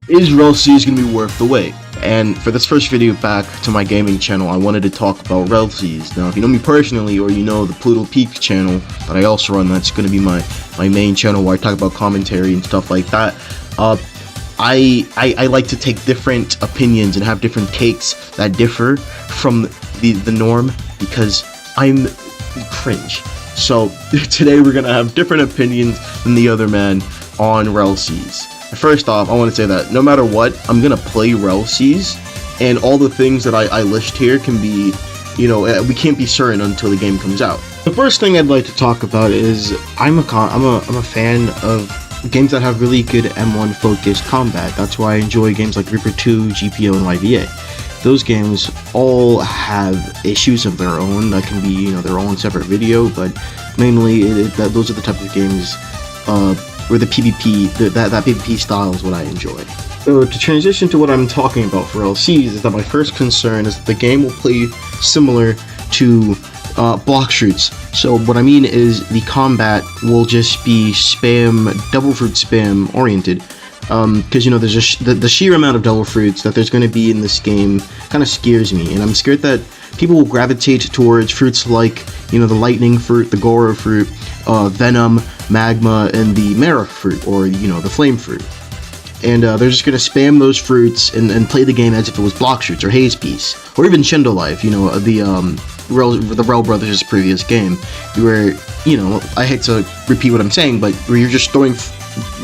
Is rellseas going to be worth the wait? And for this first video back to my gaming channel, I wanted to talk about rellseas. Now, if you know me personally, or you know the Pluto Peak channel that I also run, that's going to be my main channel where I talk about commentary and stuff like that. I like to take different opinions and have different takes that differ from the norm, because I'm cringe. So today we're gonna have different opinions than the other man on rellseas. First off, I want to say that no matter what, I'm gonna play rellseas, and all the things that I list here can be, you know, we can't be certain until the game comes out. The first thing I'd like to talk about is I'm a fan of games that have really good M1 focused combat. That's why I enjoy games like Reaper 2, GPO, and YVA. Those games all have issues of their own that can be, you know, their own separate video, but mainly those are the type of games where the PvP, that PvP style is what I enjoy. So to transition to what I'm talking about for rellseas, is that my first concern is that the game will play similar to block shoots. So what I mean is the combat will just be spam, devil fruit spam oriented. Because, you know, there's just the sheer amount of devil fruits that there's going to be in this game kind of scares me, and I'm scared that people will gravitate towards fruits like, you know, the lightning fruit, the Goro fruit, venom, magma, and the Mara fruit, or, you know, the flame fruit. And they're just going to spam those fruits and play the game as if it was block shoots or haze piece, or even Shindo Life, you know, the Rell Brothers' previous game, where, you know, I hate to repeat what I'm saying, but where you're just throwing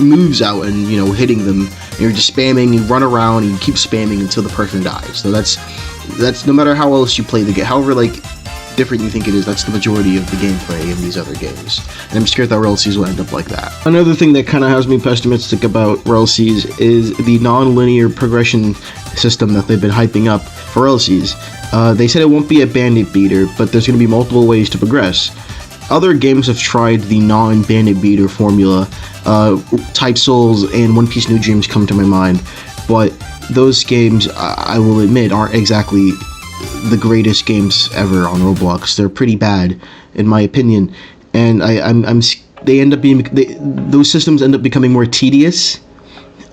moves out and, you know, hitting them, and you're just spamming, you run around and you keep spamming until the person dies. So that's no matter how else you play the game, however like different you think it is, that's the majority of the gameplay in these other games, and I'm scared that rellseas will end up like that. Another thing that kind of has me pessimistic about rellseas is the non-linear progression system that they've been hyping up for rellseas. They said it won't be a bandit beater, but there's going to be multiple ways to progress. Other games have tried the non-bandit beater formula. Type Souls and One Piece New Dreams come to my mind, but those games, I will admit, aren't exactly the greatest games ever on Roblox. They're pretty bad, in my opinion, and they end up being, those systems end up becoming more tedious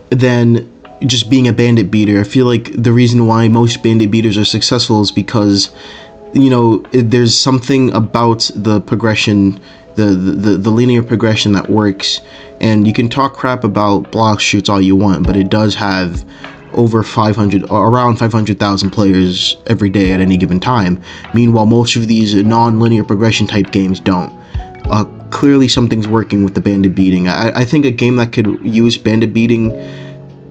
than just being a bandit beater. I feel like the reason why most bandit beaters are successful is because, you know, there's something about the progression, the linear progression that works. And you can talk crap about block shoots all you want, but it does have over 500, or around 500,000 players every day at any given time. Meanwhile, most of these non-linear progression type games don't. Clearly something's working with the bandit beating. I think a game that could use bandit beating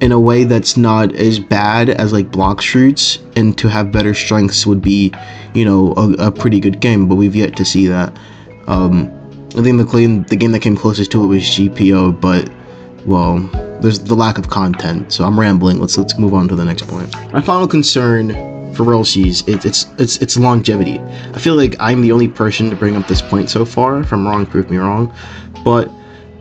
in a way that's not as bad as like block shoots and to have better strengths would be, you know, a pretty good game, but we've yet to see that. I think the game that came closest to it was GPO, but, well, there's the lack of content, so I'm rambling. Let's move on to the next point. My final concern for rellseas, it's longevity. I feel like I'm the only person to bring up this point so far. If I'm wrong, prove me wrong. But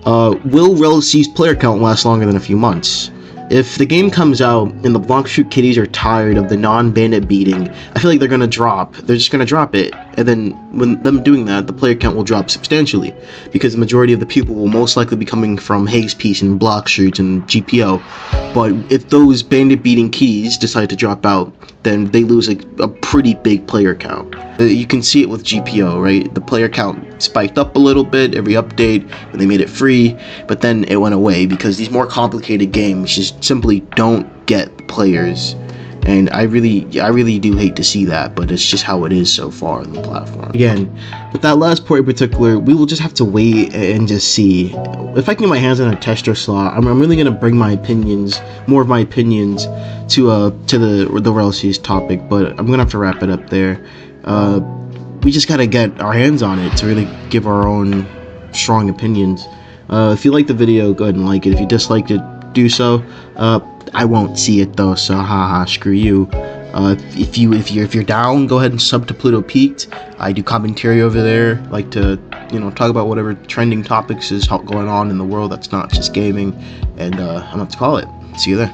will rellseas player count last longer than a few months? If the game comes out and the block shoot kiddies are tired of the non-bandit beating, I feel like they're gonna drop. They're just gonna drop it, and then when them doing that, the player count will drop substantially, because the majority of the people will most likely be coming from haze piece and block shoots and GPO. But if those bandit beating kiddies decide to drop out, then they lose a pretty big player count. You can see it with GPO, right? The player count spiked up a little bit every update when they made it free, but then it went away because these more complicated games just simply don't get players. And I really do hate to see that, but it's just how it is so far on the platform. Again, with that last point in particular, we will just have to wait and just see. If I can get my hands on a tester slot, I'm really gonna bring my opinions, more of my opinions, to the rellseas topic. But I'm gonna have to wrap it up there. We just gotta get our hands on it to really give our own strong opinions. If you liked the video, go ahead and like it. If you disliked it, do so. I won't see it though, so haha, screw you. If you're down, go ahead and sub to Pluto Peaked. I do commentary over there, like to, you know, talk about whatever trending topics is going on in the world that's not just gaming, and I'm about to call it. See you there.